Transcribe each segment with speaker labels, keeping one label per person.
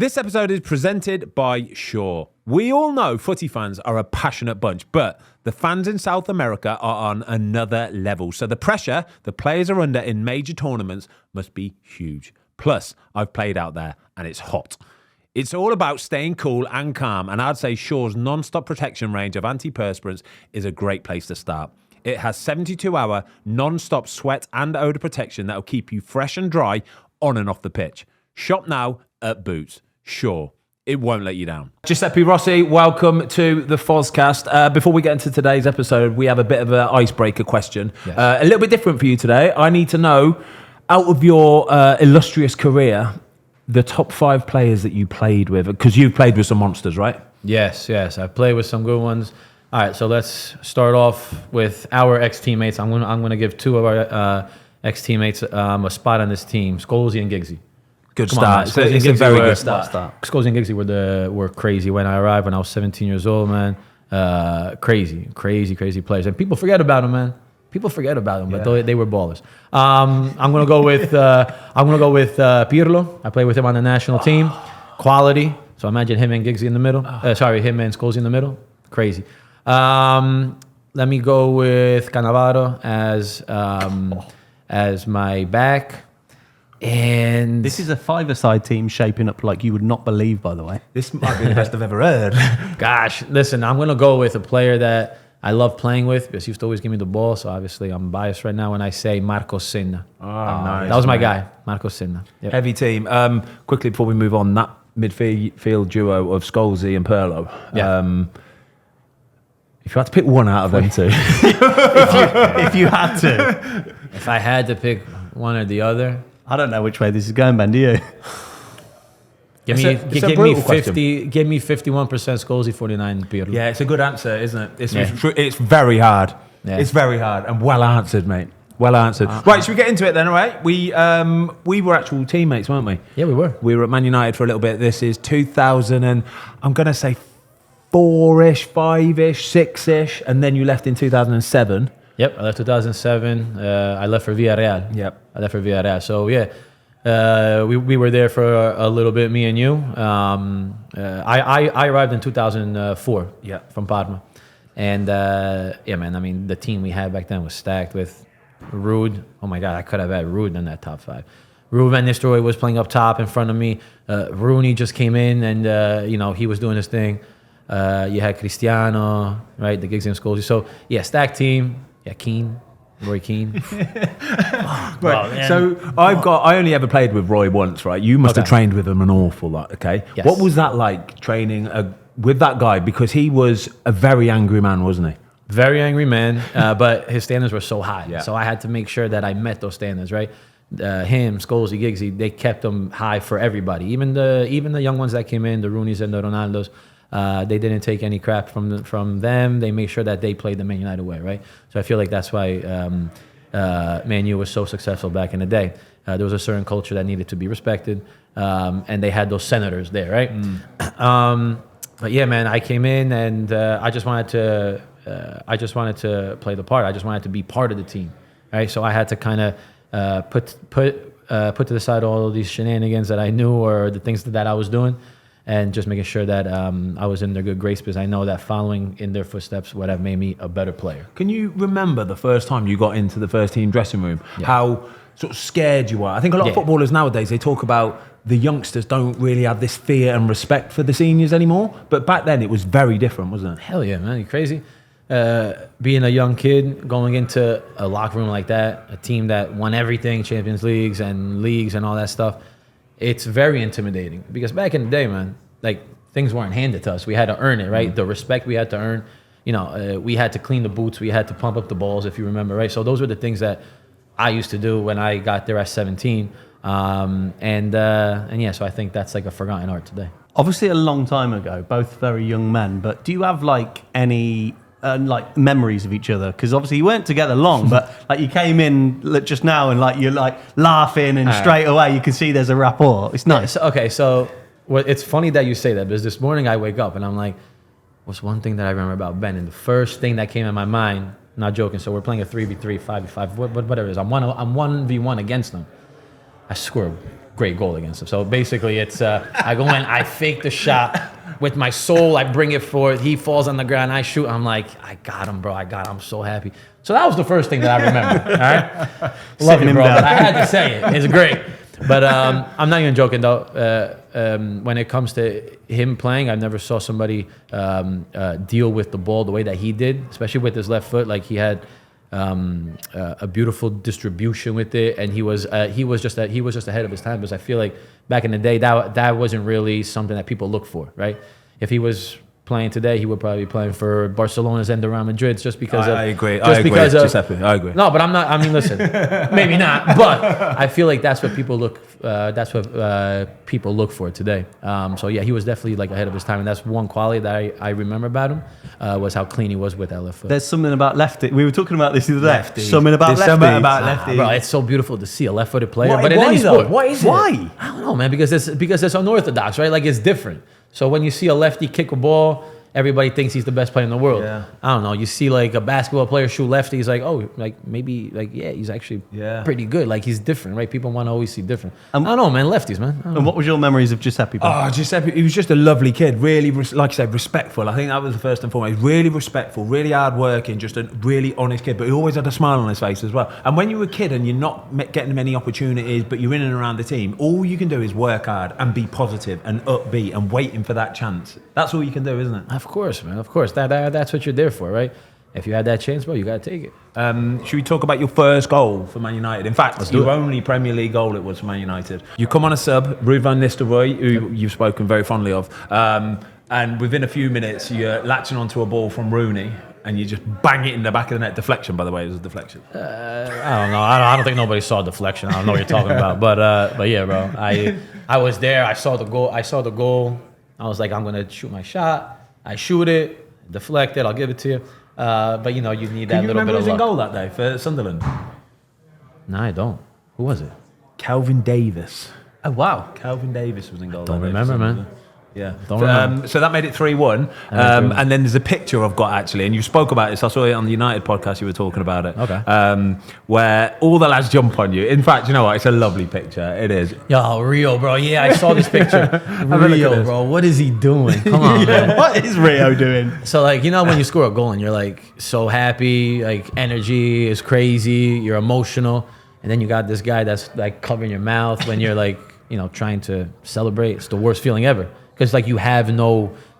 Speaker 1: This episode is presented by Shaw. We all know footy fans are a passionate bunch, but the fans in South America are on another level. So the pressure the players are under in major tournaments must be huge. Plus, I've played out there and it's hot. It's all about staying cool and calm, and I'd say Shaw's non-stop protection range of antiperspirants is a great place to start. It has 72-hour non-stop sweat and odour protection that will keep you fresh and dry on and off the pitch. Shop now at Boots. Shaw. It won't let you down. Giuseppe Rossi, welcome to the Fozcast. Before we get into today's episode, we have a bit of an icebreaker question. Yes. A little bit different for you today. I need to know, out of your illustrious career, the top 5 players that you played with, because you've played with some monsters, right?
Speaker 2: Yes. I've played with some good ones. All right, so let's start off with our ex-teammates. I'm gonna give 2 of our ex-teammates a spot on this team, Scholes and Giggsy.
Speaker 1: Good start. It's a very good start.
Speaker 2: Scholes and Giggsy were crazy when I arrived when I was 17 years old, man. Crazy players, and people forget about them, man. People forget about them, but they were ballers. I'm gonna go with Pirlo. I played with him on the national team. Quality. So imagine him and Giggsy in the middle. Him and Scholes in the middle. Crazy. Let me go with Cannavaro as my back. And
Speaker 3: this is a 5-a-side team shaping up like you would not believe, by the way.
Speaker 1: This might be the best I've ever heard.
Speaker 2: Gosh, listen, I'm going to go with a player that I love playing with because he used to always give me the ball. So obviously I'm biased right now when I say Marcos Senna.
Speaker 1: Oh, nice.
Speaker 2: That was my guy, Marcos Senna. Yep.
Speaker 1: Heavy team. Quickly before we move on, that midfield duo of Scholesy and Pirlo.
Speaker 2: Yeah.
Speaker 1: If you had to pick one out of them two.
Speaker 3: if you had to.
Speaker 2: If I had to pick one or the other.
Speaker 3: I don't know which way this is going, Ben, do you?
Speaker 2: Give me 51% Scholesy, 49 Pirlo.
Speaker 1: Yeah, it's a good answer, isn't it? It's very hard. Yeah. It's very hard and well answered, mate. Well answered. Right, should we get into it then, all right? We were actual teammates, weren't we?
Speaker 2: Yeah, we were.
Speaker 1: We were at Man United for a little bit. This is 2000 and I'm going to say 4-ish, 5-ish, 6-ish, and then you left in 2007.
Speaker 2: Yep, I left 2007. I left for Villarreal.
Speaker 1: Yep.
Speaker 2: I left for Villarreal. So, yeah, we were there for a little bit, me and you. I arrived in 2004 from Parma. And, man, I mean, the team we had back then was stacked with Ruud. Oh, my God, I could have had Ruud in that top 5. Ruud Van Nistelrooy was playing up top in front of me. Rooney just came in and, he was doing his thing. You had Cristiano, right, the Giggs and Scholes. So, yeah, stacked team. Yeah, Keane, Roy Keane.
Speaker 1: Right. So I only ever played with Roy once, right? You must have trained with him an awful lot, okay?
Speaker 2: Yes.
Speaker 1: What was that like training with that guy? Because he was a very angry man, wasn't he?
Speaker 2: Very angry man, but his standards were so high.
Speaker 1: Yeah.
Speaker 2: So I had to make sure that I met those standards, right? Him, Scholes, Giggsy, they kept them high for everybody. Even the young ones that came in, the Rooneys and the Ronaldos. They didn't take any crap from them. They made sure that they played the Man United way, right? So I feel like that's why Man U was so successful back in the day. There was a certain culture that needed to be respected, and they had those senators there, right? But yeah, man, I came in and I just wanted to play the part. I just wanted to be part of the team, right? So I had to kind of put to the side all of these shenanigans that I knew or the things that I was doing. And just making sure that I was in their good grace because I know that following in their footsteps would have made me a better player.
Speaker 1: Can you remember the first time you got into the first team dressing room? Yeah. How sort of scared you were? I think a lot of footballers nowadays, they talk about the youngsters don't really have this fear and respect for the seniors anymore. But back then it was very different, wasn't it?
Speaker 2: Hell yeah, man. You crazy? Being a young kid, going into a locker room like that, a team that won everything, Champions Leagues and all that stuff. It's very intimidating because back in the day, man, like things weren't handed to us. We had to earn it, right? Mm-hmm. The respect we had to earn. We had to clean the boots. We had to pump up the balls, if you remember, right? So those were the things that I used to do when I got there at 17. So I think that's like a forgotten art today.
Speaker 3: Obviously a long time ago, both very young men, but do you have like any memories of each other? Because obviously you weren't together long, but like you came in just now and like you're like laughing and straight away you can see there's a rapport. It's nice.
Speaker 2: So it's funny that you say that because this morning I wake up and I'm like, what's one thing that I remember about Ben? And the first thing that came in my mind, not joking, so we're playing a 3v3, 5v5, whatever it is. I'm 1v1 against them. I swear, great goal against him. So basically, it's I go in, I fake the shot with my soul, I bring it forward. He falls on the ground, I shoot. I'm like, I got him, bro. I got him. I'm so happy. So that was the first thing that I remember. All right, love you, bro. But I had to say it. It's great. But I'm not even joking though. When it comes to him playing, I never saw somebody deal with the ball the way that he did, especially with his left foot. Like he had a beautiful distribution with it, and he was just ahead of his time. Because I feel like back in the day, that wasn't really something that people look for, right? If he was playing today, he would probably be playing for Barcelona's and Real Madrid's just because
Speaker 1: I agree. Giuseppe, I agree.
Speaker 2: No, but I'm not. I mean, listen, maybe not, but I feel like that's what people look. That's what people look for today. So yeah, he was definitely like ahead of his time, and that's one quality that I remember about him was how clean he was with that left foot.
Speaker 3: There's something about lefty. We were talking about this the other day.
Speaker 1: Lefty.
Speaker 3: Something about lefty.
Speaker 2: Bro, it's so beautiful to see a left-footed player.
Speaker 1: Why-
Speaker 2: but in
Speaker 1: why
Speaker 2: any
Speaker 1: though?
Speaker 2: sport,
Speaker 1: Why is it?
Speaker 3: Why?
Speaker 2: I don't know, man. Because it's unorthodox, right? Like it's different. So when you see a lefty kick a ball, everybody thinks he's the best player in the world.
Speaker 1: Yeah.
Speaker 2: I don't know. You see like a basketball player shoot lefty, he's like, oh, like maybe like yeah, he's actually pretty good. Like he's different, right? People want to always see different. I don't know, man. Lefties, man. I don't know.
Speaker 3: And what was your memories of Giuseppe?
Speaker 1: Oh, Giuseppe, he was just a lovely kid. Really, like I said, respectful. I think that was the first and foremost. Really respectful, really hardworking, just a really honest kid. But he always had a smile on his face as well. And when you're a kid and you're not getting many opportunities, but you're in and around the team, all you can do is work hard and be positive and upbeat and waiting for that chance. That's all you can do, isn't it?
Speaker 2: Of course, man. Of course. That's what you're there for, right? If you had that chance, bro, you got to take it.
Speaker 1: Should we talk about your first goal for Man United? In fact, your only Premier League goal it was for Man United. You come on a sub, Ruud van Nistelrooy, who you've spoken very fondly of, and within a few minutes you're latching onto a ball from Rooney and you just bang it in the back of the net. Deflection, by the way, it was a deflection.
Speaker 2: I don't know. I don't think nobody saw deflection. I don't know what you're talking about. But yeah, bro. I was there. I saw the goal. I was like, I'm gonna shoot my shot. I shoot it, deflect it. I'll give it to you. But you know, you need that little bit of luck.
Speaker 1: Can you remember who was in goal that day for Sunderland?
Speaker 2: No, I don't. Who was it?
Speaker 1: Calvin Davis.
Speaker 3: Oh wow.
Speaker 1: Calvin Davis was in goal.
Speaker 2: Don't
Speaker 1: that day for
Speaker 2: remember, man.
Speaker 1: Sunderland. Yeah.
Speaker 2: Don't remember.
Speaker 1: So that made it 3-1. And then there's a picture I've got actually, and you spoke about this. I saw it on the United podcast. You were talking about it.
Speaker 2: Okay.
Speaker 1: Where all the lads jump on you. In fact, you know what? It's a lovely picture. It is.
Speaker 2: Yo, Rio, bro. Yeah, I saw this picture.
Speaker 1: a look at
Speaker 2: Rio,
Speaker 1: this.
Speaker 2: bro. What is he doing? Come on, man.
Speaker 3: What is Rio doing?
Speaker 2: So like, you know, when you score a goal and you're like so happy, like energy is crazy, you're emotional, and then you got this guy that's like covering your mouth when you're like, you know, trying to celebrate. It's the worst feeling ever. Because like you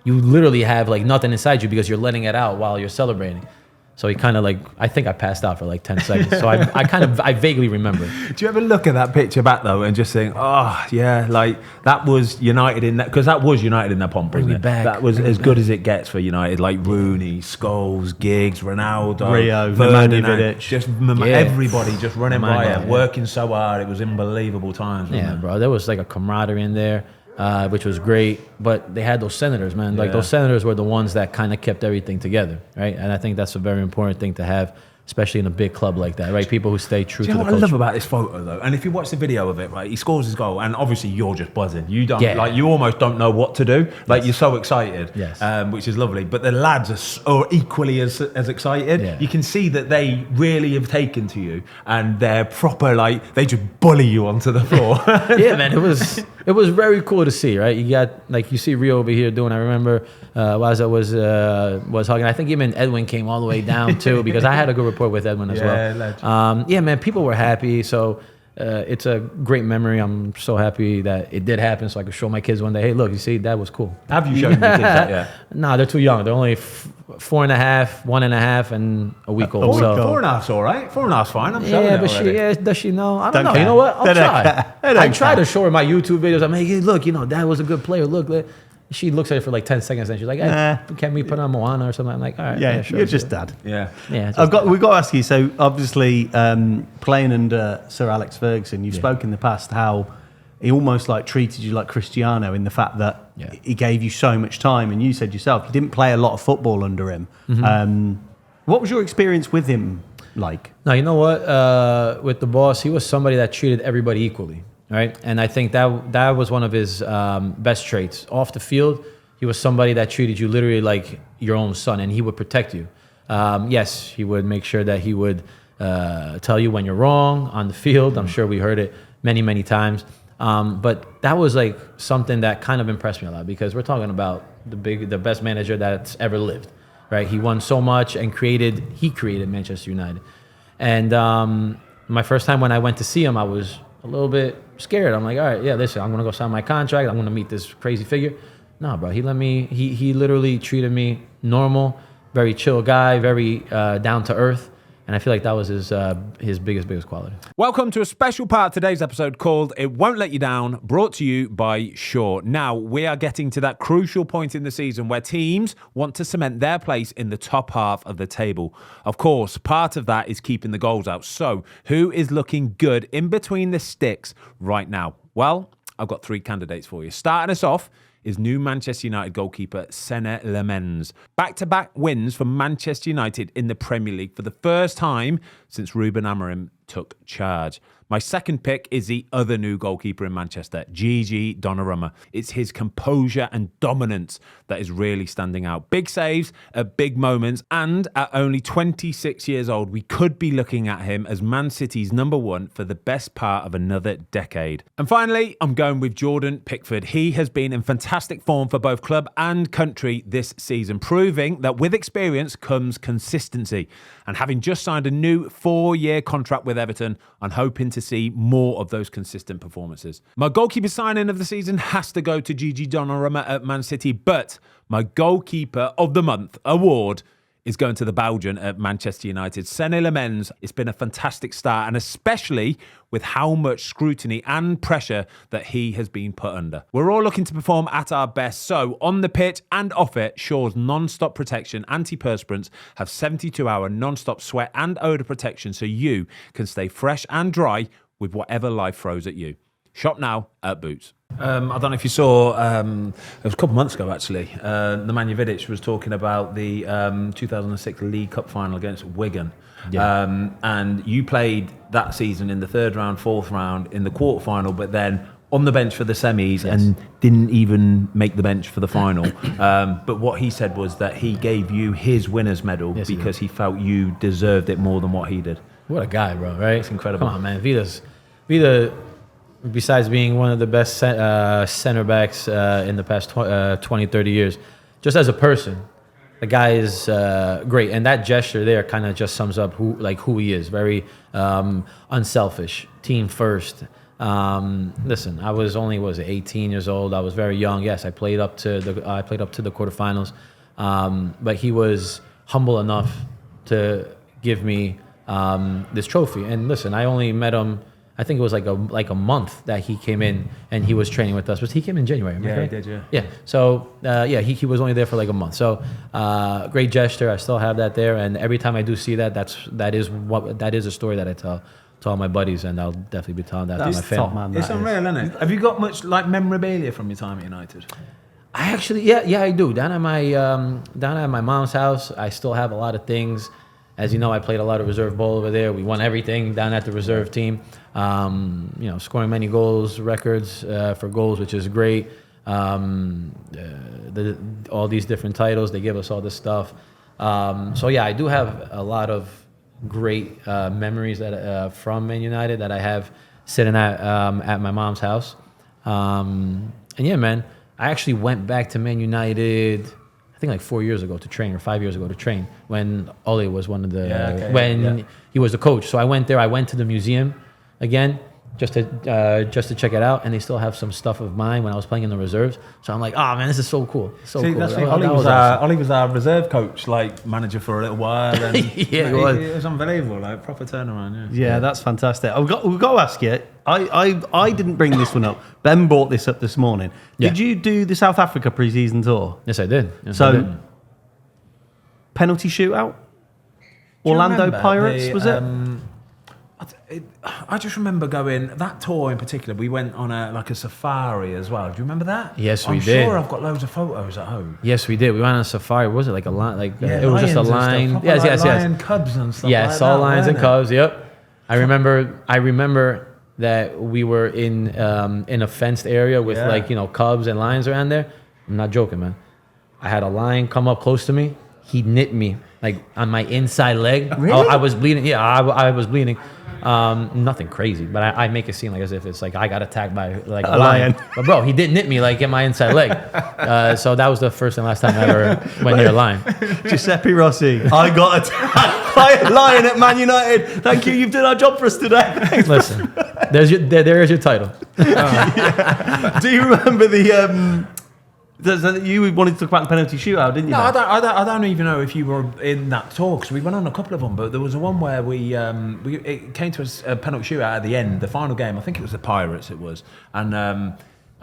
Speaker 2: literally have like nothing inside you because you're letting it out while you're celebrating. So he kind of like, I think I passed out for like 10 seconds. So I vaguely remember.
Speaker 1: Do you ever look at that picture back though and just think, oh yeah, like that was United in that, because that was United in their pomp,
Speaker 2: Bring
Speaker 1: wasn't
Speaker 2: me
Speaker 1: it?
Speaker 2: back.
Speaker 1: That was as good as it gets for United, like Rooney, Scholes, Giggs, Ronaldo,
Speaker 3: Rio,
Speaker 1: Ferdinand,
Speaker 3: Vidic.
Speaker 1: just
Speaker 2: Yeah.
Speaker 1: everybody just running by
Speaker 2: Nemanja,
Speaker 1: it, working so hard. It was unbelievable times. Wasn't
Speaker 2: Yeah,
Speaker 1: it?
Speaker 2: bro. There was like a camaraderie in there, which was great. But they had those senators, man. Like
Speaker 1: Yeah.
Speaker 2: those senators were the ones that kind of kept everything together, right? And I think that's a very important thing to have, especially in a big club like that, right? People who stay true
Speaker 1: Do you
Speaker 2: to
Speaker 1: know
Speaker 2: the
Speaker 1: what I
Speaker 2: culture.
Speaker 1: love about this photo though? And if you watch the video of it, right, he scores his goal, and obviously you're just buzzing. You don't like, you almost don't know what to do. Like you're so excited,
Speaker 2: Yes.
Speaker 1: Which is lovely. But the lads are equally as excited.
Speaker 2: Yeah.
Speaker 1: You can see that they really have taken to you, and they're proper like they just bully you onto the floor.
Speaker 2: Yeah, man, it was very cool to see, right? You got like you see Rio over here doing. I remember Waza was hugging. I think even Edwin came all the way down too because I had a good rapport with Edwin as well. Yeah, man, people were happy. So it's a great memory. I'm so happy that it did happen, so I could show my kids one day. Hey, look, you see, that was cool.
Speaker 1: Have you shown your kids that yet?
Speaker 2: Nah, they're too young. They're only 4.5, 1.5, and a week old. So
Speaker 1: 4.5's all right. 4.5's fine. I'm showing
Speaker 2: yeah,
Speaker 1: it
Speaker 2: but
Speaker 1: already.
Speaker 2: does she know? I don't know.
Speaker 3: care.
Speaker 2: You know what? I'll
Speaker 3: They don't
Speaker 2: try.
Speaker 3: care. They don't
Speaker 2: I try
Speaker 3: care.
Speaker 2: to show her my YouTube videos. I'm like, hey, look, you know, Dad was a good player. Look. She looks at it for like 10 seconds and she's like, hey, can we put on Moana or something? I'm like, all right.
Speaker 3: Yeah,
Speaker 2: sure.
Speaker 3: you're just dad.
Speaker 1: Yeah.
Speaker 2: Yeah.
Speaker 3: We've got to ask you. So obviously, playing under Sir Alex Ferguson, you've spoken in the past how he almost like treated you like Cristiano in the fact that he gave you so much time, and you said yourself you didn't play a lot of football under him. What was your experience with him like?
Speaker 2: No, you know what? With the boss, he was somebody that treated everybody equally, right? And I think that was one of his best traits. Off the field, he was somebody that treated you literally like your own son, and he would protect you. Yes, he would make sure that he would tell you when you're wrong on the field. I'm sure we heard it many, many times. But that was like something that kind of impressed me a lot because we're talking about the best manager that's ever lived, right? He won so much and he created Manchester United. And my first time when I went to see him, I was a little bit scared. I'm like, all right, yeah, listen, I'm gonna go sign my contract. I'm gonna meet this crazy figure. No, bro, he literally treated me normal, very chill guy, very down to earth. And I feel like that was his biggest quality.
Speaker 1: Welcome to a special part of today's episode called It Won't Let You Down, brought to you by Shaw. Now, we are getting to that crucial point in the season where teams want to cement their place in the top half of the table. Of course, part of that is keeping the goals out. So, who is looking good in between the sticks right now? Well, I've got 3 candidates for you. Starting us off is new Manchester United goalkeeper Senne Lemens. Back-to-back wins for Manchester United in the Premier League for the first time since Ruben Amorim took charge. My second pick is the other new goalkeeper in Manchester, Gigi Donnarumma. It's his composure and dominance that is really standing out. Big saves at big moments, and at only 26 years old, we could be looking at him as Man City's number 1 for the best part of another decade. And finally, I'm going with Jordan Pickford. He has been in fantastic form for both club and country this season, proving that with experience comes consistency. And having just signed a new 4-year contract with Everton, I'm hoping to see more of those consistent performances. My goalkeeper signing of the season has to go to Gigi Donnarumma at Man City, but my goalkeeper of the month award is going to the Belgian at Manchester United. Senne Lemens. It's been a fantastic start, and especially with how much scrutiny and pressure that he has been put under. We're all looking to perform at our best, so on the pitch and off it, Shaw's non-stop protection antiperspirants have 72-hour non-stop sweat and odour protection so you can stay fresh and dry with whatever life throws at you. Shop now at Boots. I don't know if you saw, it was a couple of months ago actually, Nemanja Vidic was talking about the 2006 League Cup final against Wigan. Yeah. And you played that season in the 3rd round, 4th round, in the quarterfinal, but then on the bench for the semis and didn't even make the bench for the final. But what he said was that he gave you his winner's medal because he felt you deserved it more than what he did.
Speaker 2: What a guy, bro, right?
Speaker 1: It's incredible.
Speaker 2: Come on, man. Vida, besides being one of the best center backs in the past 20, 30 years, just as a person, the guy is great. And that gesture there kind of just sums up who he is. Very unselfish, team first. Listen, I was only 18 years old. I was very young. Yes, I played up to the quarterfinals. But he was humble enough to give me this trophy. And listen, I only met him, I think it was like a month that he came in and he was training with us. But he came in January.
Speaker 1: Yeah, he did, yeah.
Speaker 2: Yeah. So he was only there for like a month. So great gesture. I still have that there, and every time I do see that, that is a story that I tell to all my buddies, and I'll definitely be telling that to my family.
Speaker 3: Man,
Speaker 1: it's unreal, isn't it? Have you got much like memorabilia from your time at United?
Speaker 2: I actually, yeah, I do. Down at my mom's house, I still have a lot of things. As you know, I played a lot of reserve ball over there. We won everything down at the reserve team. Scoring many goals, records for goals, which is great. All these different titles, they give us all this stuff. I do have a lot of great memories that from Man United that I have sitting at my mom's house. Man, I actually went back to Man United, I think like 4 years ago to train, or 5 years ago to train, when Ole was one of the he was the coach. So I went there. I went to the museum again just to check it out, and they still have some stuff of mine when I was playing in the reserves. So I'm like, oh man, this is so cool. So cool.
Speaker 1: That's Ole was our reserve coach, like manager for a little while. And
Speaker 2: yeah, it
Speaker 1: was unbelievable, like proper turnaround.
Speaker 3: Yeah, that's fantastic. We've got to ask you. I didn't bring this one up. Ben brought this up this morning.
Speaker 2: Yeah.
Speaker 3: Did you do the South Africa pre-season tour?
Speaker 2: Yes, I did.
Speaker 3: Penalty shootout? Orlando Pirates, was it?
Speaker 1: I just remember going, that tour in particular, we went on a safari as well. Do you remember that?
Speaker 2: Yes, we
Speaker 1: I'm
Speaker 2: did.
Speaker 1: sure I've got loads of photos at home.
Speaker 2: Yes, we did. We went on a safari. Was it like a line? It was just a line.
Speaker 1: Yes. Lion cubs and stuff.
Speaker 2: Yeah, saw lions and cubs. Yep. I remember that we were in a fenced area with cubs and lions around there. I'm not joking, man. I had a lion come up close to me. He nipped me like on my inside leg.
Speaker 3: Really?
Speaker 2: I was bleeding. Yeah, I was bleeding. Nothing crazy, but I make it seem like as if it's like I got attacked by like
Speaker 3: A lion.
Speaker 2: But bro, he didn't hit me like in my inside leg. So that was the first and last time I ever went near a lion.
Speaker 3: Giuseppe Rossi, I got attacked by a lion at Man United. Thank you, you've done our job for us today. Thanks.
Speaker 2: Listen, there's your title.
Speaker 3: Do you remember you wanted to talk about the penalty shootout, didn't you?
Speaker 1: No,
Speaker 3: mate?
Speaker 1: I don't even know if you were in that talk. Because we went on a couple of them, but there was one where it came to a penalty shootout at the end, the final game. I think it was the Pirates. It was, and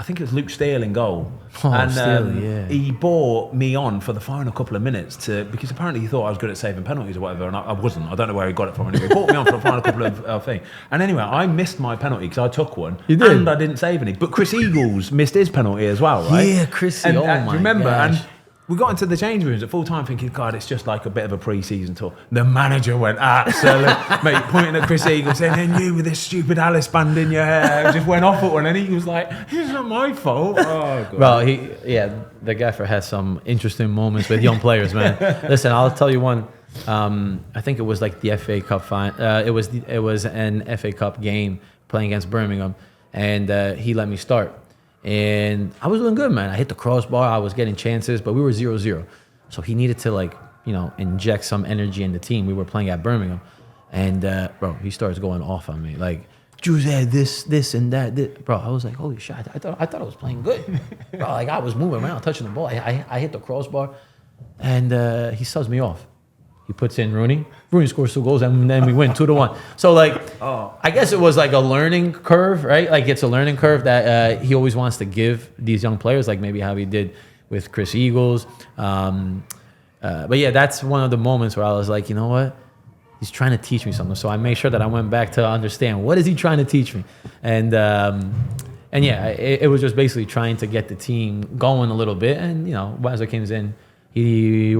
Speaker 1: I think it was Luke Steele in goal. And
Speaker 2: Steele, yeah.
Speaker 1: he brought me on for the final couple of minutes because apparently he thought I was good at saving penalties or whatever, and I wasn't. I don't know where he got it from anyway. He brought me on for the final couple of things. And anyway, I missed my penalty because I took one.
Speaker 2: You did?
Speaker 1: And I didn't save any. But Chris Eagles missed his penalty as well, right?
Speaker 2: Yeah, Chrissy,
Speaker 1: And,
Speaker 2: oh my
Speaker 1: remember,
Speaker 2: gosh.
Speaker 1: and we got into the change rooms at full time thinking, God, it's just like a bit of a pre-season tour. The manager went absolute, mate, pointing at Chris Eagle saying, and you with this stupid Alice band in your hair, just went off at one, and he was like, it's not my fault. Oh, God.
Speaker 2: Bro, the gaffer has some interesting moments with young players, man. Listen, I'll tell you one. I think it was like the FA Cup it was an FA Cup game playing against Birmingham, and he let me start. And I was doing good, man. I hit the crossbar. I was getting chances, but we were 0-0. So he needed to, inject some energy in the team. We were playing at Birmingham. And, bro, he starts going off on me. Like, Giuseppe, this, and that. Bro, I was like, holy shit. I thought I was playing good. Bro, I was moving around, touching the ball. I hit the crossbar. And he subs me off. He puts in Rooney. Rooney scores 2 goals, and then we win 2-1. So, I guess it was like a learning curve, right? Like, it's a learning curve that he always wants to give these young players, like maybe how he did with Chris Eagles. But yeah, that's one of the moments where I was like, you know what? He's trying to teach me something. So I made sure that I went back to understand, what is he trying to teach me? And yeah, it was just basically trying to get the team going a little bit. And, Wazza comes in. He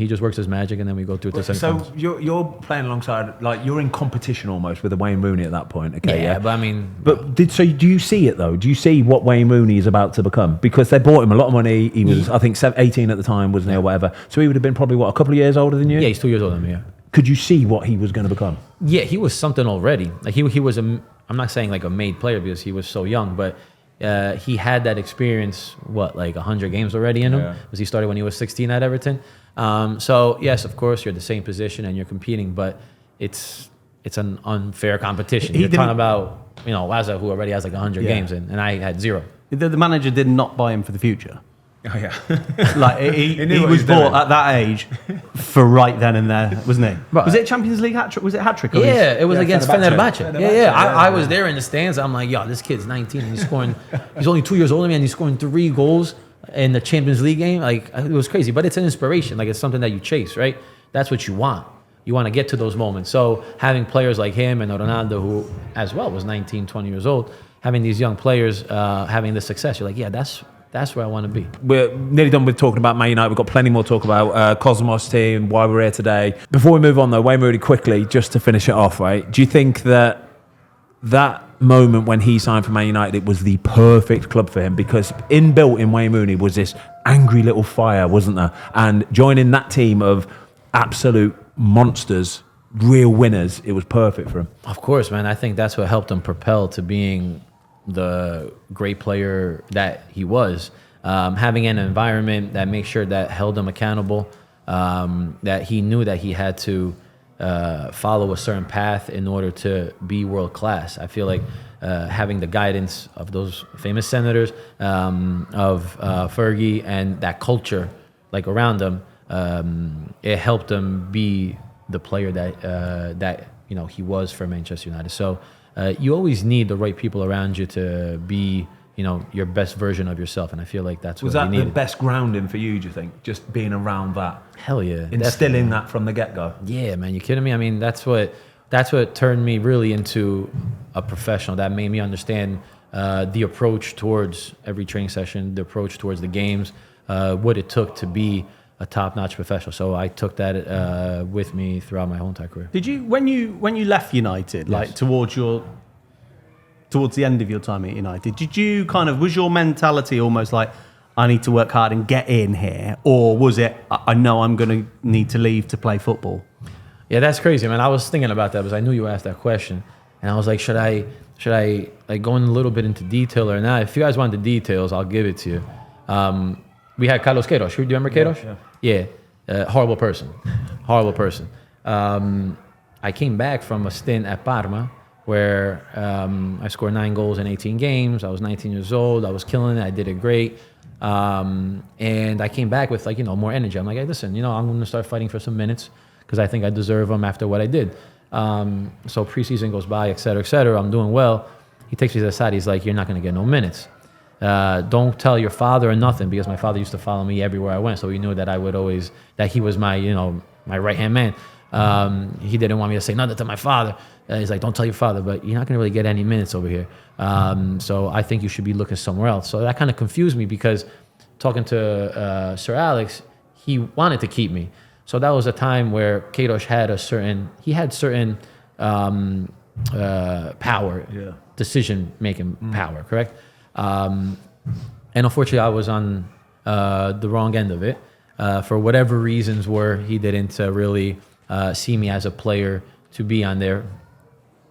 Speaker 2: just works his magic, and then we go through the second.
Speaker 1: So you're playing alongside, you're in competition almost with Wayne Rooney at that point, okay?
Speaker 2: Yeah, but I mean,
Speaker 1: do you see it though? Do you see what Wayne Rooney is about to become? Because they bought him a lot of money. He was, I think, 18 at the time, wasn't he, or whatever? So he would have been probably a couple of years older than you.
Speaker 2: Yeah, he's 2 years older than me. Yeah.
Speaker 1: Could you see what he was going to become?
Speaker 2: Yeah, he was something already. Like he was I'm not saying like a made player because he was so young, but. He had that experience, 100 games already in him?
Speaker 1: Yeah.
Speaker 2: Because he started when he was 16 at Everton. So, yes, of course, you're the same position and you're competing, but it's an unfair competition. You're talking about, Wazza, who already has 100 games, and I had 0.
Speaker 3: The manager did not buy him for the future.
Speaker 1: Oh, yeah.
Speaker 3: He was bought at that age for right then and there, wasn't he?
Speaker 2: Right.
Speaker 3: Was it Champions League hat trick? Was it hat trick?
Speaker 2: Yeah, it was against Fenerbahce.
Speaker 1: Fenerbahce.
Speaker 2: Yeah. I was there in the stands. I'm like, yo, this kid's 19 and he's scoring. He's only 2 years older than me, and he's scoring 3 goals in the Champions League game. Like, it was crazy, but it's an inspiration. Like, it's something that you chase, right? That's what you want. You want to get to those moments. So having players like him and Ronaldo, who as well was 19, 20 years old, having these young players having the success, you're like, yeah, that's where I want to be.
Speaker 1: We're nearly done with talking about Man United. We've got plenty more to talk about. Cosmos team, why we're here today. Before we move on, though, Wayne Rooney, quickly, just to finish it off, right? Do you think that moment when he signed for Man United, it was the perfect club for him? Because inbuilt in Wayne Rooney was this angry little fire, wasn't there? And joining that team of absolute monsters, real winners, it was perfect for him.
Speaker 2: Of course, man. I think that's what helped him propel to being the great player that he was. Having an environment that made sure that held him accountable, that he knew that he had to follow a certain path in order to be world class. I feel like having the guidance of those famous senators, of Fergie, and that culture around him, it helped him be the player that he was for Manchester United. So you always need the right people around you to be your best version of yourself, and I feel like that's what he needed.
Speaker 1: Was that the best grounding for you, do you think? Just being around that?
Speaker 2: Hell yeah.
Speaker 1: Instilling that from the get-go?
Speaker 2: Yeah, man, you kidding me? I mean, that's what turned me really into a professional. That made me understand the approach towards every training session, the approach towards the games, what it took to be a top-notch professional. So I took that with me throughout my whole entire career.
Speaker 3: Did you, when you left United,
Speaker 2: Yes.
Speaker 3: towards the end of your time at United, did you was your mentality almost like, I need to work hard and get in here? Or was it, I know I'm going to need to leave to play football?
Speaker 2: Yeah, that's crazy, man. I was thinking about that because I knew you asked that question. And I was like, should I like go in a little bit into detail or not? If you guys want the details, I'll give it to you. We had Carlos Queiroz. Do you remember Queiroz? Yeah. Horrible person. Horrible person. I came back from a stint at Parma where I scored 9 goals in 18 games. I was 19 years old. I was killing it. I did it great. And I came back with like, more energy. I'm like, hey, listen, I'm going to start fighting for some minutes because I think I deserve them after what I did. So preseason goes by, et cetera, et cetera. I'm doing well. He takes me to the side. He's like, you're not going to get no minutes. Don't tell your father or nothing, because my father used to follow me everywhere I went. So he knew that that he was my, my right-hand man. He didn't want me to say nothing to my father. He's like, don't tell your father, but you're not going to really get any minutes over here. So I think you should be looking somewhere else. So that kind of confused me, because talking to Sir Alex, he wanted to keep me. So that was a time where Queiroz had certain power, decision-making power, correct? And unfortunately, I was on the wrong end of it. For whatever reasons were, he didn't really see me as a player to be on there.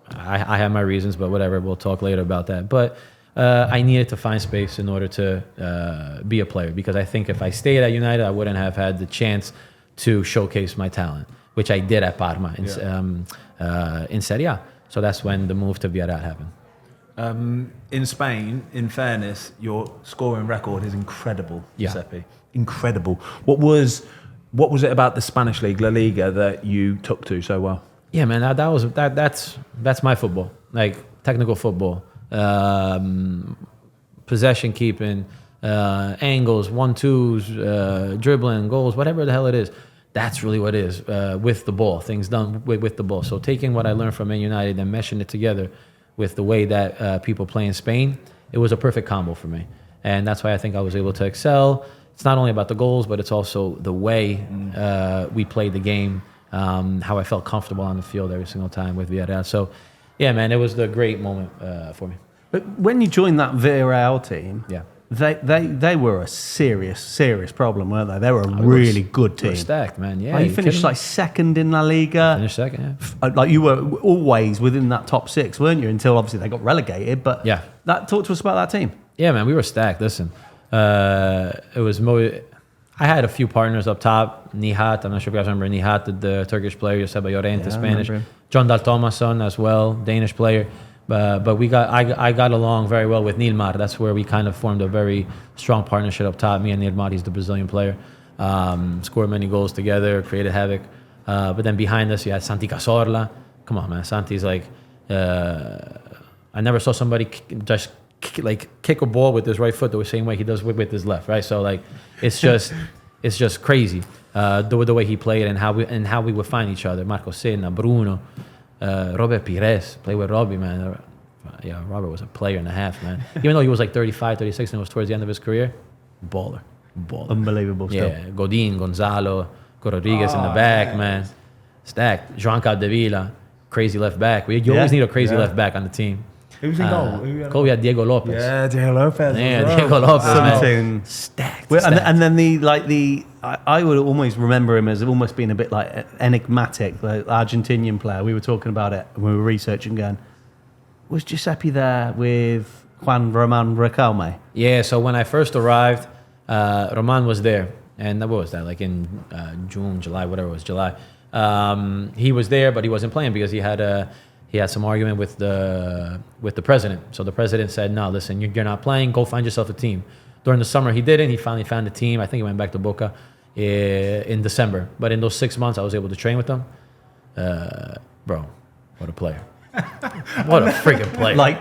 Speaker 2: I have my reasons, but whatever, we'll talk later about that. But I needed to find space in order to be a player, because I think if I stayed at United, I wouldn't have had the chance to showcase my talent, which I did at Parma in Serie A. So that's when the move to Villarreal happened.
Speaker 1: In Spain, in fairness, your scoring record is incredible, Giuseppe. Incredible. What was it about the Spanish league, La Liga, that you took to so well?
Speaker 2: Yeah, man, that's my football. Like technical football, possession keeping, angles, 1-2s, dribbling, goals, whatever the hell it is. That's really what it is with the ball. Things done with the ball. So taking what I learned from Man United and meshing it together with the way that people play in Spain, it was a perfect combo for me. And that's why I think I was able to excel. It's not only about the goals, but it's also the way we played the game, how I felt comfortable on the field every single time with Villarreal. So, yeah, man, it was the great moment for me.
Speaker 3: But when you joined that Villarreal team,
Speaker 2: Yeah.
Speaker 3: they were a serious problem, weren't they? They were a really good team.
Speaker 2: We're stacked, man. Yeah,
Speaker 3: You finished like second in La Liga.
Speaker 2: Finished second, yeah.
Speaker 3: Like you were always within that top 6, weren't you? Until obviously they got relegated. But
Speaker 2: Yeah.
Speaker 3: talk to us about that team.
Speaker 2: Yeah, man, we were stacked. Listen, it was I had a few partners up top. Nihat, I'm not sure if you guys remember Nihat, the Turkish player, Giuseppe Rossi, Spanish. John Dal Thomason as well, Danish player. But I got along very well with Nilmar. That's where we kind of formed a very strong partnership up top. Me and Nilmar, he's the Brazilian player. Scored many goals together, created havoc. But then behind us, you had Santi Cazorla. Come on, man. Santi's like, I never saw somebody just kick a ball with his right foot the same way he does with his left, right? So like, it's just crazy the way he played and how we would find each other. Marco Senna, Bruno, Robert Pires, play with Robbie, man. Yeah, Robert was a player and a half, man. Even though he was like 35, 36 and it was towards the end of his career, baller.
Speaker 3: Unbelievable stuff.
Speaker 2: Yeah, Godin, Gonzalo, Rodriguez in the back, man. Stacked. Joan Capdevila, crazy left back. You always need a crazy left back on the team.
Speaker 1: Who's in goal?
Speaker 2: We had Diego Lopez.
Speaker 1: Yeah, Diego Lopez.
Speaker 2: Yeah, Diego Lopez, man.
Speaker 3: Stacked.
Speaker 2: Stacked.
Speaker 3: And then I would always remember him as almost being a bit like enigmatic, the Argentinian player. We were talking about it when we were researching, going, was Giuseppe there with Juan Roman Riquelme?
Speaker 2: Yeah, so when I first arrived, Roman was there. And what was that, like in June, July, whatever it was, July. He was there, but he wasn't playing because he had some argument with the president. So the president said, no, listen, you're not playing. Go find yourself a team. During the summer, he didn't. He finally found a team. I think he went back to Boca in December. But in those 6 months, I was able to train with them. Bro, what a player. What a freaking player.
Speaker 3: Like,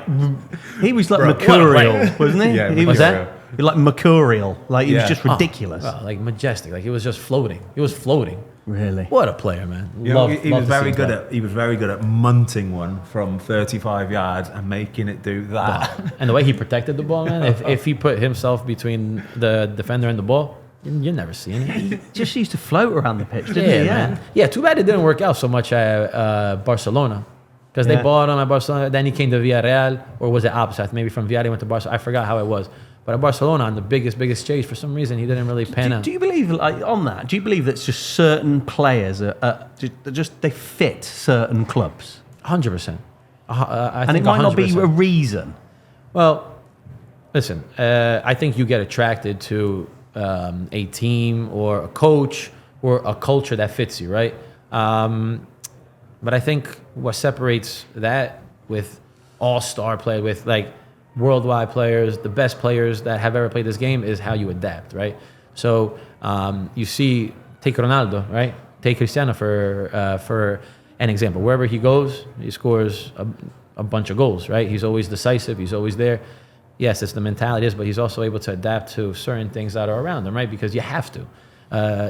Speaker 3: he was like mercurial, wasn't he?
Speaker 1: Yeah,
Speaker 3: he
Speaker 2: was that?
Speaker 3: Like mercurial. Like, he was just
Speaker 1: Oh,
Speaker 3: ridiculous.
Speaker 2: Bro, like majestic. Like he was just floating. He was floating.
Speaker 3: Really?
Speaker 2: What a player, man.
Speaker 1: He was very good at munting one from 35 yards and making it do that.
Speaker 2: And the way he protected the ball, man. If he put himself between the defender and the ball, you're never seeing it.
Speaker 3: He just used to float around the pitch, didn't he?
Speaker 2: Man. Yeah, too bad it didn't work out so much at Barcelona. Because they bought him at Barcelona, then he came to Villarreal, or was it opposite? Maybe from Villarreal he went to Barcelona. I forgot how it was. But at Barcelona, on the biggest stage, for some reason, he didn't really pan out.
Speaker 3: Do you believe, like, on that, do you believe that just certain players they fit certain clubs?
Speaker 2: 100%. I
Speaker 3: And
Speaker 2: think
Speaker 3: it might not be
Speaker 2: 100%.
Speaker 3: a reason.
Speaker 2: Well, listen, I think you get attracted to a team or a coach or a culture that fits you, right? But I think what separates that with all-star play, with like worldwide players, the best players that have ever played this game, is how you adapt, right? So you see, take Ronaldo, right? Take Cristiano for an example. Wherever he goes, he scores a bunch of goals, right? He's always decisive. He's always there. Yes, it's the mentality, but he's also able to adapt to certain things that are around him, right? Because you have to.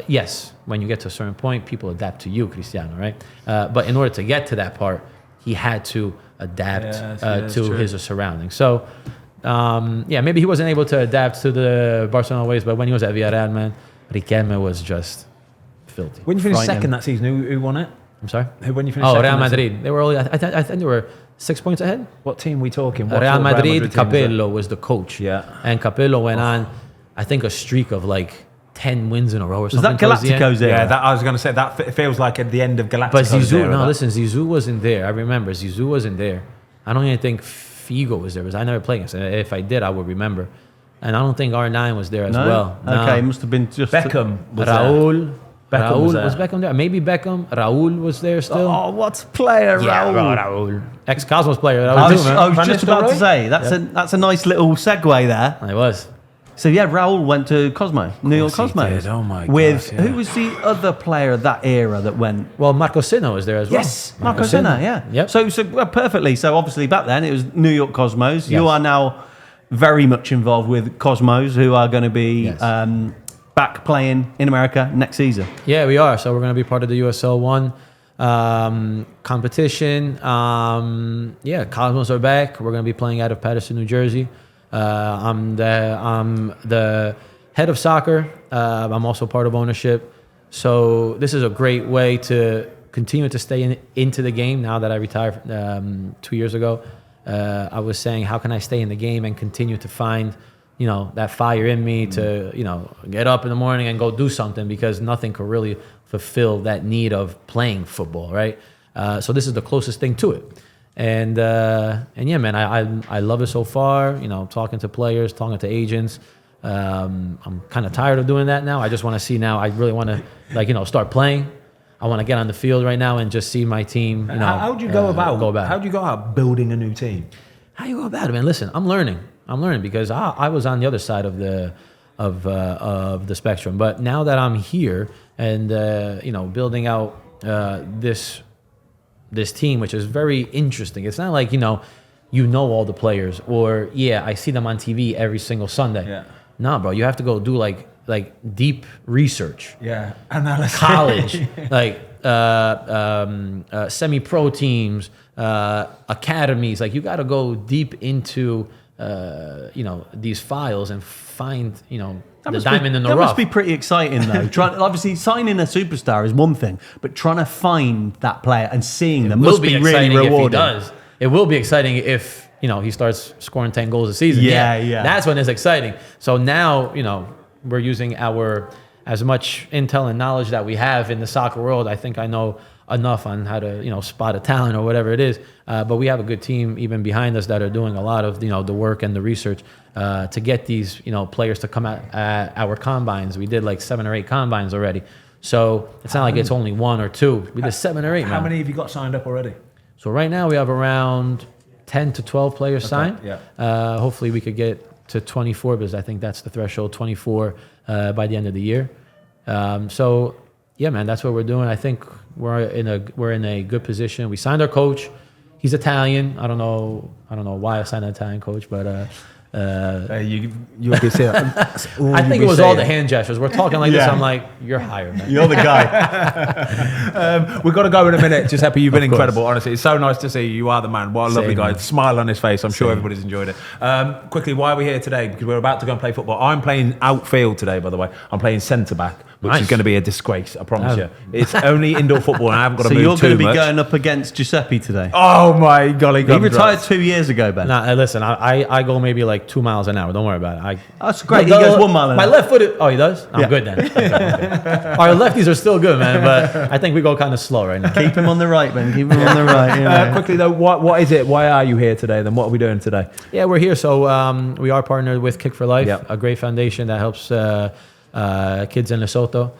Speaker 2: Yes, when you get to a certain point, people adapt to you, Cristiano, right? But in order to get to that part, he had to adapt to his surroundings. So, maybe he wasn't able to adapt to the Barcelona ways, but when he was at Villarreal, man, Riquelme was just filthy.
Speaker 1: When you finished
Speaker 3: Frightening.
Speaker 1: second that season, who won it?
Speaker 2: I'm sorry?
Speaker 1: When you finished
Speaker 2: Oh,
Speaker 1: second
Speaker 2: Real
Speaker 1: that season?
Speaker 2: Madrid. They were only, I think they were 6 points ahead.
Speaker 1: What team we talking? What
Speaker 2: Real
Speaker 1: sort of
Speaker 2: Madrid,
Speaker 1: team was that?
Speaker 2: Capello was the coach.
Speaker 1: Yeah.
Speaker 2: And Capello went on, I think, a streak of like 10 wins in a row or
Speaker 3: Was
Speaker 2: something.
Speaker 3: that
Speaker 2: towards the end.
Speaker 3: Galacticos era?
Speaker 1: Yeah, that I was going to say that feels like at the end of Galacticos.
Speaker 2: But Zizou,
Speaker 1: era,
Speaker 2: no,
Speaker 1: that.
Speaker 2: listen, Zizou wasn't there. I remember Zizou wasn't there. I don't even think Figo was there because I never played against him. If I did, I would remember. And I don't think R9 was there as
Speaker 3: No?
Speaker 2: well.
Speaker 3: Okay, it must have been just...
Speaker 1: Beckham was there.
Speaker 2: Raul.
Speaker 1: Beckham
Speaker 2: Raul
Speaker 1: was there.
Speaker 2: was Beckham there? Maybe Beckham. Raul was there still.
Speaker 3: Oh, what a player,
Speaker 2: yeah,
Speaker 3: Raul.
Speaker 2: Raul. Ex-Cosmos player.
Speaker 3: I was
Speaker 1: Van
Speaker 3: just about to
Speaker 1: Nistelrooy?
Speaker 3: say, that's a nice little segue there.
Speaker 2: It was.
Speaker 3: So yeah, Raul went to Cosmo, New York
Speaker 1: he
Speaker 3: Cosmos.
Speaker 1: did. Oh my
Speaker 3: With
Speaker 1: gosh, yeah.
Speaker 3: who was the other player of that era that went?
Speaker 2: Well, Marco Senna was there as well.
Speaker 3: Yes, Marco Senna. Yeah.
Speaker 2: Yep.
Speaker 3: So well, perfectly. So obviously back then it was New York Cosmos. You
Speaker 2: Yes.
Speaker 3: are now very much involved with Cosmos, who are going to be
Speaker 2: Yes.
Speaker 3: back playing in America next season.
Speaker 2: Yeah, we are. So we're going to be part of the USL One competition. Cosmos are back. We're going to be playing out of Paterson, New Jersey. I'm the head of soccer. I'm also part of ownership. So this is a great way to continue to stay into the game now that I retired 2 years ago. I was saying, how can I stay in the game and continue to find, that fire in me to, get up in the morning and go do something, because nothing could really fulfill that need of playing football, right? So this is the closest thing to it. And yeah, man, I love it so far. Talking to players, talking to agents. I'm kind of tired of doing that now. I just want to see now. I really want to start playing. I want to get on the field right now and just see my team.
Speaker 1: How do you go about? How do you go about building a new team?
Speaker 2: How you go about it, man? Listen, I'm learning because I was on the other side of the spectrum. But now that I'm here and building out this team, which is very interesting. It's not like all the players, or I see them on TV every single Sunday.
Speaker 1: Yeah.
Speaker 2: Nah, bro, you have to go do like deep research.
Speaker 1: Yeah, analysis.
Speaker 2: College, semi-pro teams, academies. Like, you got to go deep into these files and find the diamond in the
Speaker 3: That
Speaker 2: rough.
Speaker 3: must be pretty exciting, though. Obviously, signing a superstar is one thing, but trying to find that player and seeing them must be really
Speaker 2: exciting
Speaker 3: rewarding.
Speaker 2: if he does. It will be exciting if he starts scoring 10 goals a season.
Speaker 3: Yeah.
Speaker 2: That's when it's exciting. So now we're using as much intel and knowledge that we have in the soccer world. I think I know enough on how to spot a talent or whatever it is. But we have a good team even behind us that are doing a lot of the work and the research to get these players to come at our combines. We did like 7 or 8 combines already. So it's not like it's only 1 or 2. We did 7 or 8.
Speaker 1: How many have you got signed up already?
Speaker 2: So right now we have around 10 to 12 players signed.
Speaker 1: Yeah.
Speaker 2: Hopefully we could get to 24, because I think that's the threshold, 24 by the end of the year. So yeah, man, that's what we're doing. I think we're in a good position. We signed our coach. He's Italian. I don't know why I signed an Italian coach, but
Speaker 1: You'll be saying.
Speaker 2: I think it was all the hand gestures. We're talking like this.
Speaker 3: Yeah.
Speaker 2: I'm like, you're hired, man.
Speaker 3: You're the guy.
Speaker 1: We've got to go in a minute. Giuseppe, you've been
Speaker 2: Of course.
Speaker 1: incredible. Honestly, it's so nice to see you. You are the man. What a lovely
Speaker 2: Same,
Speaker 1: guy.
Speaker 2: man.
Speaker 1: Smile on his face. I'm sure
Speaker 2: Same.
Speaker 1: everybody's enjoyed it. Quickly, why are we here today? Because we're about to go and play football. I'm playing outfield today, by the way. I'm playing centre back. which
Speaker 2: Nice.
Speaker 1: is going to be a disgrace, I promise
Speaker 2: Oh.
Speaker 1: you. It's only indoor football and I haven't got to
Speaker 3: So
Speaker 1: move
Speaker 3: you're
Speaker 1: too
Speaker 3: going to be
Speaker 1: much.
Speaker 3: going up against Giuseppe today.
Speaker 1: Oh my golly,
Speaker 3: He retired 2 years ago, Ben.
Speaker 2: Nah, listen, I go maybe like 2 miles an hour. Don't worry about it.
Speaker 3: That's great. He goes 1 mile an
Speaker 2: My
Speaker 3: hour.
Speaker 2: left foot. Oh, he does. I'm
Speaker 3: Yeah.
Speaker 2: good then. Okay. Our lefties are still good, man. But I think we go kind of slow right now.
Speaker 3: Keep him on the right, Ben. Keep him on the right. Yeah.
Speaker 1: Quickly though, what is it? Why are you here today? Then what are we doing today?
Speaker 2: Yeah, we're here. So we are partnered with Kick for Life,
Speaker 1: Yep.
Speaker 2: a great foundation that helps kids in Lesotho,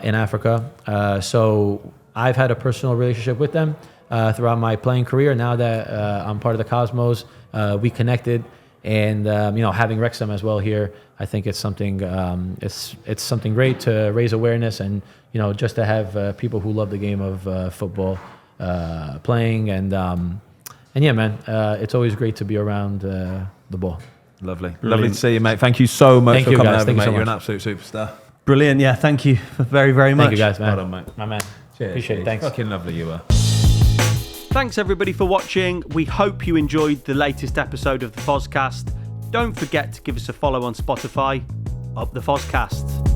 Speaker 2: in Africa. So I've had a personal relationship with them throughout my playing career. Now that I'm part of the Cosmos, we connected, and having Wrexham as well here, I think it's something it's something great to raise awareness and just to have people who love the game of football playing and yeah, man, it's always great to be around the ball.
Speaker 1: Lovely. Lovely to see you, mate. Thank you so much
Speaker 2: Thank
Speaker 1: for
Speaker 2: you,
Speaker 1: coming
Speaker 2: guys.
Speaker 1: over,
Speaker 2: Thank you
Speaker 1: mate.
Speaker 2: so
Speaker 1: You're an
Speaker 2: much.
Speaker 1: absolute superstar.
Speaker 3: Brilliant. Yeah, thank you very, very much.
Speaker 2: Thank you, guys, man.
Speaker 1: Well done, mate.
Speaker 2: My man.
Speaker 1: Cheers.
Speaker 2: Appreciate it. Thanks.
Speaker 1: Fucking lovely you are.
Speaker 3: Thanks everybody for watching. We hope you enjoyed the latest episode of the Fozcast. Don't forget to give us a follow on Spotify. Up the Fozcast.